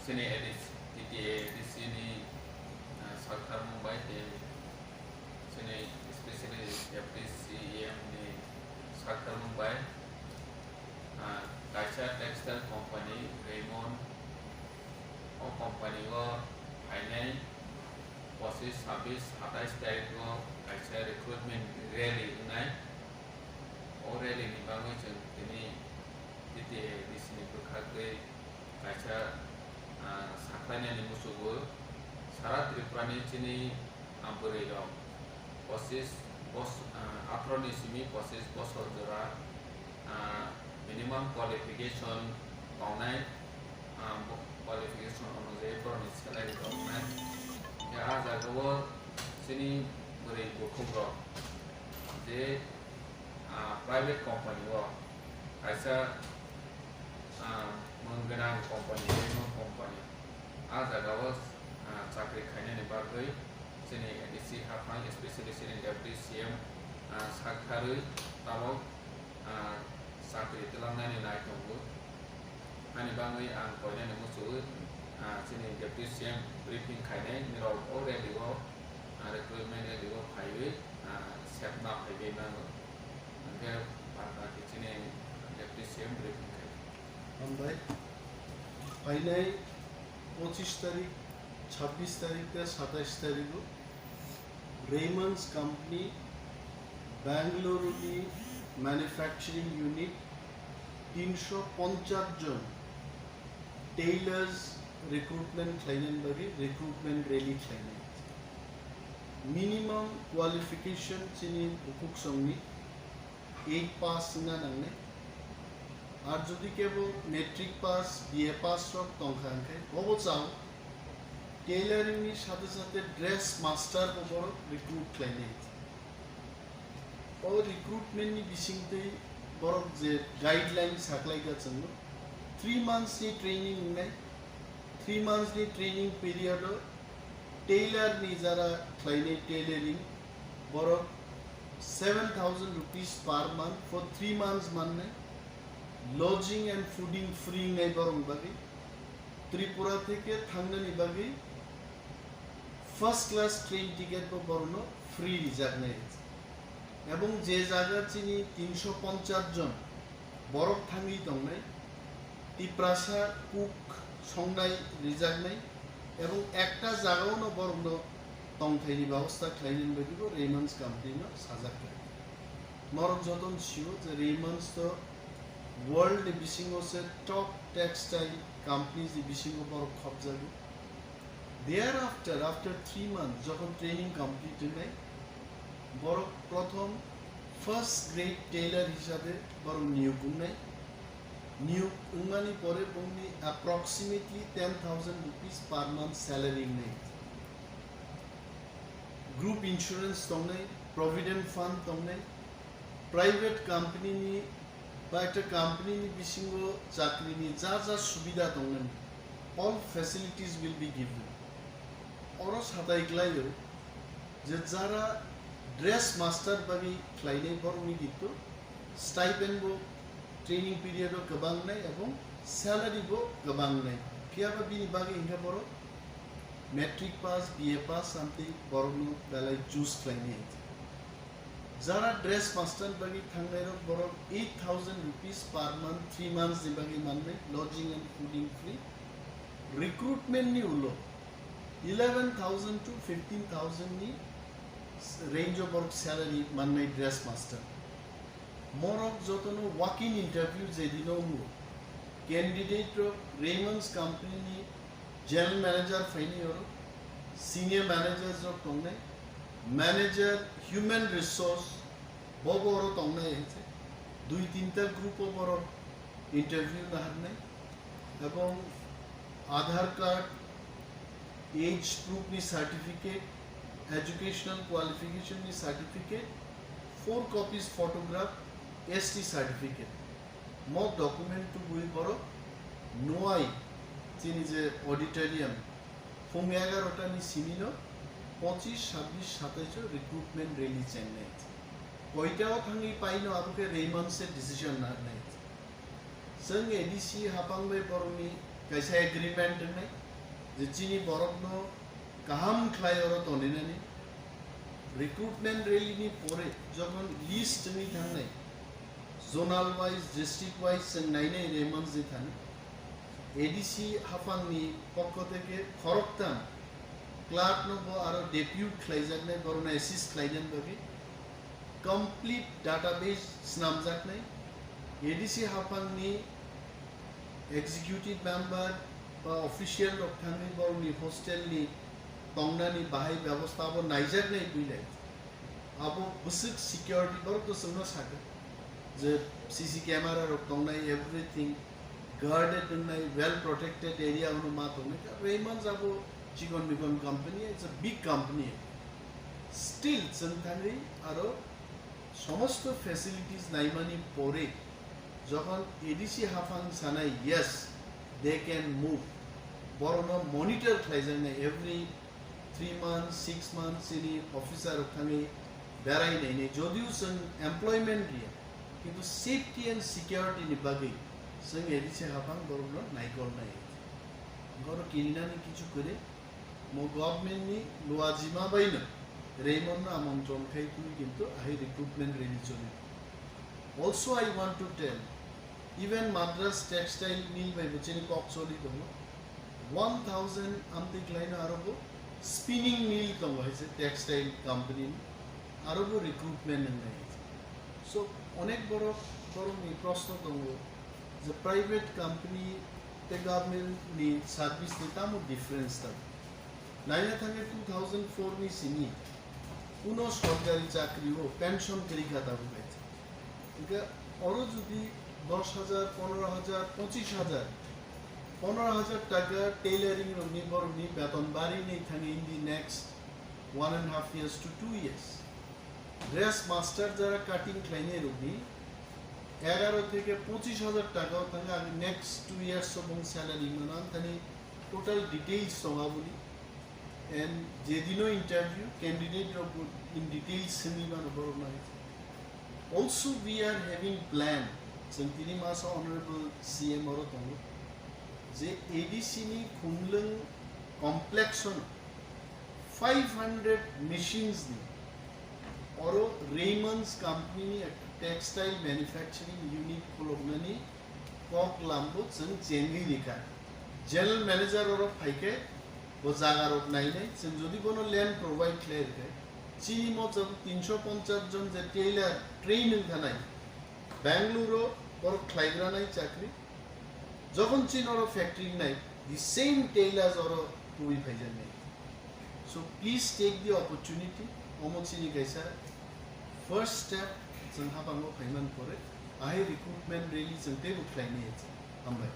sini edis TTA di sini sarkar Mumbai di sini especially FDCEM ni sarkar Mumbai kaisa textile company Raymond o company go hainai 25-27 tarik go kaisa recruitment rally ngai o rally ni bangai जों ini TTA di sini berkhagoi kaisa saklainani musugo सारा त्रिपुरानि चिनि आम्बरै दं 25 बছर जरा minimum qualification पाउनाय qualification अनुसार फरायनाय salary दंनाय या जागावो चिनि बोरै बुखुब्र जे private company वो ऐसा मंगना कंपनी कंपनी आ जागावो चाकरी खायनायनि बागै जोंनि एडिसि हाफां स्पेशेलि जोंनि FDCM साखारै तामाव चाकरी तलांनायनि नायथंबो आंनि बागै आं फरायनायनि मुसुबो जोंनि FDCM ब्रिफिं खायनाय मिराव अलरेडि वो रिक्रुटमेन्ट रेडि वो फायबै सेबना फायबै नांगौ ओमफ्राय बाकी जोंनि FDCM ब्रिफिं खायनाय ओमफ्राय फायनाय 25 तारिख 26 तारीख से 27 तारीख को रेमंड्स कंपनी बेंगलुरु की मैन्युफैक्चरिंग यूनिट 350 जन टेलर्स रिक्रूटमेंट खायनायनि बागै रिक्रूटमेंट रैली खायनाय मिनिमम क्वालिफिकेशन चिनि हुकुक संनि 8 पास ना नांनाय और যদি কেবল মেট্রিক পাস বিএ পাস সব তংখাঙ্কে অবচাও টেইলারিং नि সাথে সাথে ড্রেস মাস্টার উপর রিক্রুট খাইনে ও রিক্রুটমেন্ট नि বিসিংতে বরক যে গাইডলাইন সাকলাইগাছন 3 months नि ट्रेनिंग নাই 3 months नि ट्रेनिंग पिरियड टेलर नि যারা খাইনে tailoring Borok 7000 rupees per month for 3 months मानने lodging and fooding free নাই বরং বাকি त्रिपुरा থেকে থাঙ্গানি বাকি ফার্স্ট ক্লাস ট্রেন টিকেট পো বরণ ফ্রি রিজার্ভ নাই এবং যে জায়গা চিনি 350 জন বরফ থাঙ্গি দংনাই তিপ্রাসা কুক সংনাই রিজার্ভ নাই এবং একটা জায়গাও ন বরণ তংথাইনি ব্যবস্থা খাইলেন বাকি রেমন্ডস কোম্পানি ন সাজাকে নরক যতন ছিল যে রেমন্ডস তো वर्ल्ड बिसिंगो से टॉप टेक्सटाइल कंपनीज बिसिंगो पर खबजागो देयर आफ्टर 3 months जखन ट्रेनिंग कमप्लीट होनाय बर प्रथम फर्स्ट ग्रेड टेलर हिसाबे बर नियोग होनाय नियोग उंगानि परे बंनि approximately 10,000 rupees per month salary होनाय ग्रुप इंश्योरेंस दंनाय प्रोविडेंट फंड दंनाय प्राइवेट कंपनी नि একটা কোম্পানিनि बिसिङाव चाकरिनि जा सुबिदा दंमोन all facilities will be given और साथायग्लायो जे जारा ड्रेस मास्टर बागै ख्लायनाय बरनि दितो स्टाइपेन्ड बो ट्रेनिंग पिरियड गोबां नाय एबं सैलरी बो गोबां नाय फियाबा बिनि बागै इंगा बर मैट्रिक पास बीए पास सामथि बरनु दालाय चूज ख्लायनाय जारा ड्रेस मास्टर बागी थांनाय बर 8,000 rupees per month 3 months नि बागी माननाय lodging and fooding free recruitment नि उलो 11,000 to 15,000 नि रेंज ऑफ वर्क सैलरी माननाय ड्रेस मास्टर मोरक जतनो वॉक इन इंटरव्यू जे दिनो कैंडिडेट रेमंड्स कंपनी नि जनरल मैनेजर फाइनी और सीनियर मैनेजर्स ऑफ तंगनाय मैनेजर ह्यूमन रिसोर्स बबरो तंगनाय है 2-3 ग्रुप पर इंटरव्यू नाहरनाय एवं आधार कार्ड एज प्रूफ नि सर्टिफिकेट एजुकेशनल क्वालिफिकेशन नि certificate 4 copies photograph ST certificate मक डॉक्यूमेंट टू बुई पर नोआई चिनि जे ऑडिटोरियम फुंग 11टा नि सिमिनो 25, 26, 27 रिक्रूटमेंट रैली चेन्नई कयटाव थांगी पाइनो आबुके रेमंड्स से डिसीजन नारनाय जों एडिसि हापांबाय बरनि kaisa agreement nai je chini borokno kaham khlai oro tonenani recruitment rally ni pore jokhon list ni thangnai zonal wise district wise जों नायनाय Ramon जे थानो ADC हाफांनि पक्ष থেকে खरकताम Clark नबो आरो डेप्यूट खालायजानाय बरना assist खालायनाय बागै कमप्लीट डाटाबेस स्नामजानाय एडीसी हाफांनि एग्जीक्यूटिव मेंबर बा ऑफिशियल रक थांनि बरनि हस्टेलनि तंनानि बाहाय व्यवस्थाबो नायजानाय बिलाय आबो बुसुक सिक्योरिटी बरको सोंनो साके जे सीसी कैमरा रक तंनाय everything guarded in a well protected area on Matomika. Raymond's about Chigon Bicon company, it's a big company. Still, Santari are समस्त facilities Naimani Pore. Johan ADC Hafang Sana, yes, they can move. Borono monitor Klaizan every 3 months, 6 months, any officer of Kami, Baraine, Jodius and employment here. Into safety and security in Bagi. जों ADC हाफां बरनो नायगल नाय गरो किनिनानि किछु करे मो गभर्नमेन्टनि लुआजिमा बायनो Ramon आमन्त्रण खायखु किन्तु आइ recruitment rally चलि also I want to tell even Madras textile mill by buchini kok choli dong 1000 amtik line arobo spinning mill dong hoise textile company arobo recruitment nai so onek boro mi proshno dong the private company the government ni service ni tamo difference ta naina thange 2004 ni sini uno সরকারি চাকরি ও pension পরীক্ষাটা হয়েছে এটা আরো যদি 10000 15000 25000 15000 টাকা tailoring এর নির্ভর নি বেতন বাড়ি নেই থাকে in the next 1.5 years to 2 years dress master যারা কাটিং লাইনে রবি 11 থেকে 25000 টাকাও থাকে আমি নেক্সট 2 ইয়ার্স এবং স্যালারি মানান তানি টোটাল ডিটেইলস সঙ্গা বলি এন্ড যেদিনও interview candidate in details seminar বড় নাই also we are having plan sentini masa honorable cm oro tongo je adc ni khumlung complexion 500 machines ni oro Raymond's company ni textile manufacturing unit kholognani kok lambo जों चेंगि लिखा general manager oro फाइके वो जागा रोक नाइ नाइ जों जदि कोनो लैंड प्रोवाइड क्लियर करे चीनी मो जब 350 जन जे टेलर ट्रेनिंग थानाय बेंगलुरु और ख्लाइग्रा नाइ चाकरी যখন চীন oro factory नाइ the same tailors oro पुई फाइजन नाइ so please take the opportunity omochini gaisa first step जों हाबांगो फाइमान करे आइ रिक्रुटमेंट रेली जों तेबो ख्लाइनाय हामबाय